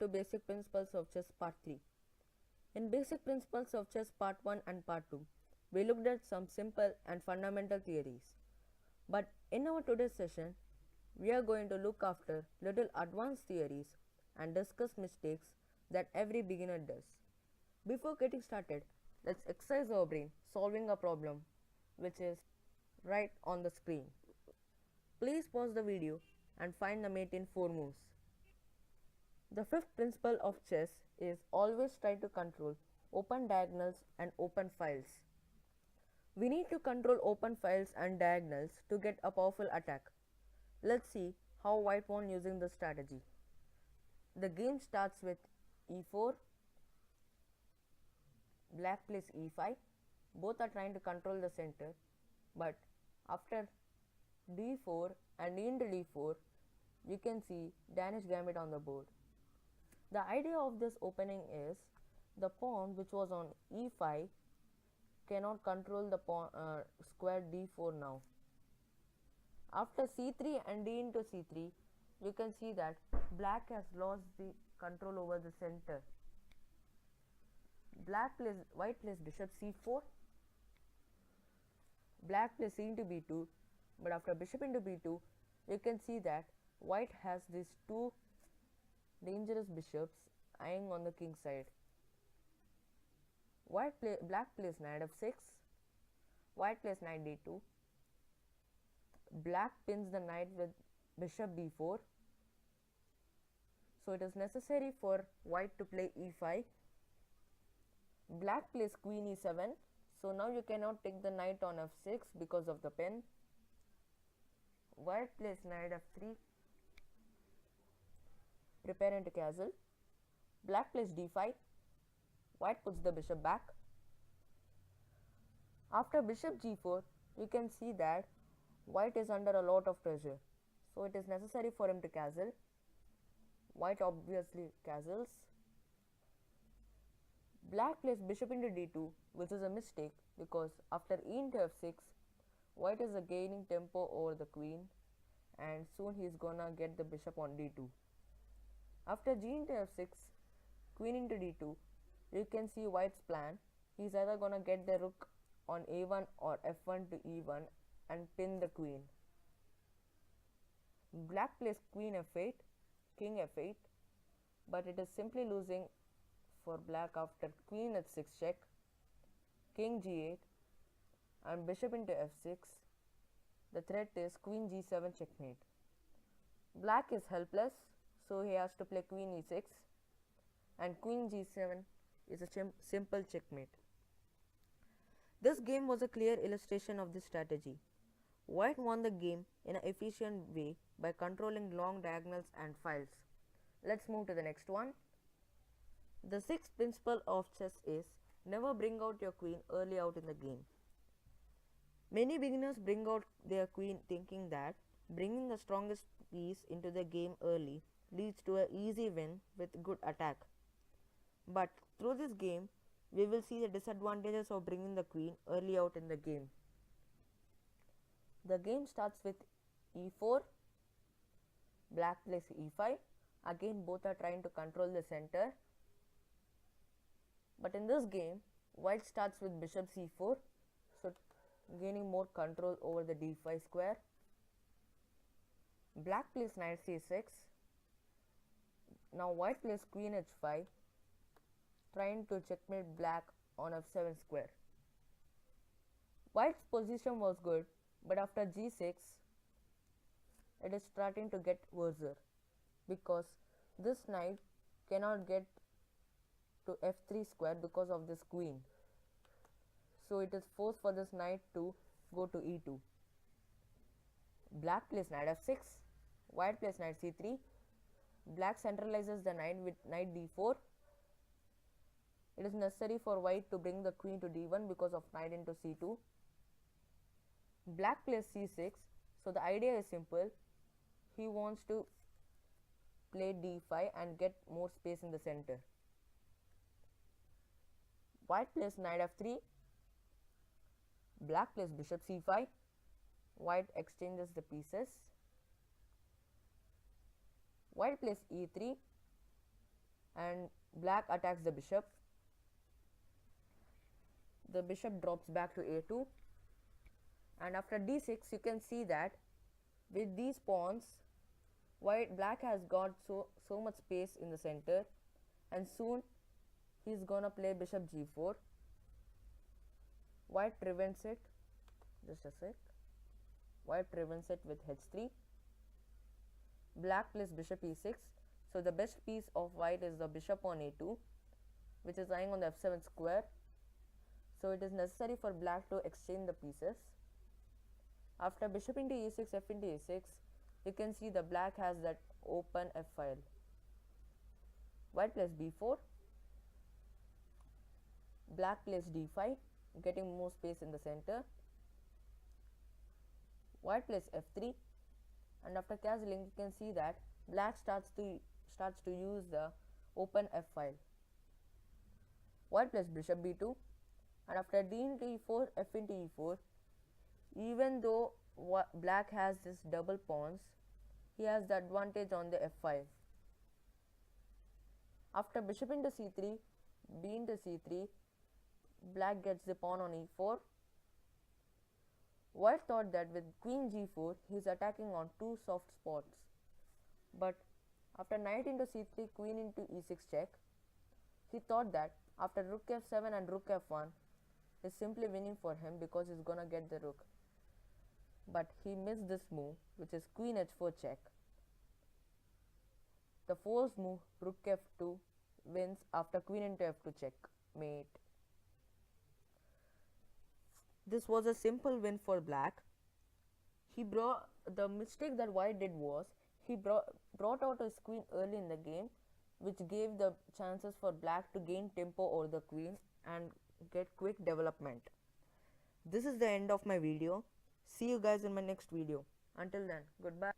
to Basic Principles of Chess Part 3. In Basic Principles of Chess Part 1 and Part 2, we looked at some simple and fundamental theories. But in our today's session, we are going to look after little advanced theories and discuss mistakes that every beginner does. Before getting started, let's exercise our brain solving a problem which is right on the screen. Please pause the video and find the mate in 4 moves. The fifth principle of chess is always try to control open diagonals and open files. We need to control open files and diagonals to get a powerful attack. Let's see how white won using this strategy. The game starts with e4, black plays e5. Both are trying to control the center, but after d4 and into d4, you can see Danish Gambit on the board. The idea of this opening is the pawn which was on e5 cannot control the pawn square d4 now. After c3 and d into c3, you can see that black has lost the control over the center. White plays bishop c4. Black plays c into b2, but after bishop into b2, you can see that white has these two dangerous bishops eyeing on the king side. Black plays knight f6. White plays knight d2. Black pins the knight with bishop b4. So it is necessary for white to play e5. Black plays queen e7. So now you cannot take the knight on f6 because of the pin. White plays knight f3. Preparing to castle. Black plays d5. White puts the bishop back. After bishop g4, you can see that white is under a lot of pressure. So it is necessary for him to castle. White obviously castles. Black plays bishop into d2, which is a mistake because after e into f6, white is gaining tempo over the queen, and soon he is gonna get the bishop on d2. After g into f6, queen into d2, you can see white's plan. He is either gonna get the rook on a1 or f1 to e1 and pin the queen. Black plays queen f8, king f8, but it is simply losing for black after queen h6 check, king g8 and bishop into f6. The threat is queen g7 checkmate. Black is helpless, so he has to play queen e6 and queen g7 is a simple checkmate. This game was a clear illustration of this strategy. White won the game in an efficient way by controlling long diagonals and files. Let's move to the next one. The sixth principle of chess is never bring out your queen early out in the game. Many beginners bring out their queen thinking that bringing the strongest piece into the game early leads to an easy win with good attack. But through this game, we will see the disadvantages of bringing the queen early out in the game. The game starts with e4, black plays e5. Again, both are trying to control the center. But in this game, white starts with bishop c4, so gaining more control over the d5 square. Black plays knight c6. Now white plays queen h5, trying to checkmate black on f7 square. White's position was good, but after g6, it is starting to get worse because this knight cannot get to f3 square because of this queen. So it is forced for this knight to go to e2. Black plays knight f6. White plays knight c3. Black centralizes the knight with knight d4. It is necessary for white to bring the queen to d1 because of knight into c2. Black plays c6. So the idea is simple. He wants to play d5 and get more space in the center. White plays knight f3. Black plays bishop c5. White exchanges the pieces. White plays e3. and black attacks the bishop. The bishop drops back to a2, and after d6 you can see that with these pawns black has got so much space in the center, and soon he's gonna play bishop g4. White prevents it. Just a sec. White prevents it with h3. Black plays bishop e6. So the best piece of white is the bishop on a2, which is lying on the f7 square. So it is necessary for black to exchange the pieces. After bishop into e6, f into a6, you can see the black has that open f file. White plays b4. Black plays d5, getting more space in the center. White plays f3, and after castling you can see that black starts to use the open f file. White plays bishop b2, and after d into e4, f into e4, even though black has this double pawns, he has the advantage on the f file. After bishop into c3, b into c3, black gets the pawn on e4. White thought that with queen g4 he is attacking on two soft spots, but after knight into c3, queen into e6 check, he thought that after rook f7 and rook f1 is simply winning for him because he's gonna get the rook. But he missed this move, which is queen h4 check. The forced move rook f2 wins after queen into f2 checkmate. This was a simple win for black. The mistake that white did was he brought out his queen early in the game, which gave the chances for black to gain tempo over the queen and get quick development. This is the end of my video. See you guys in my next video. Until then, goodbye.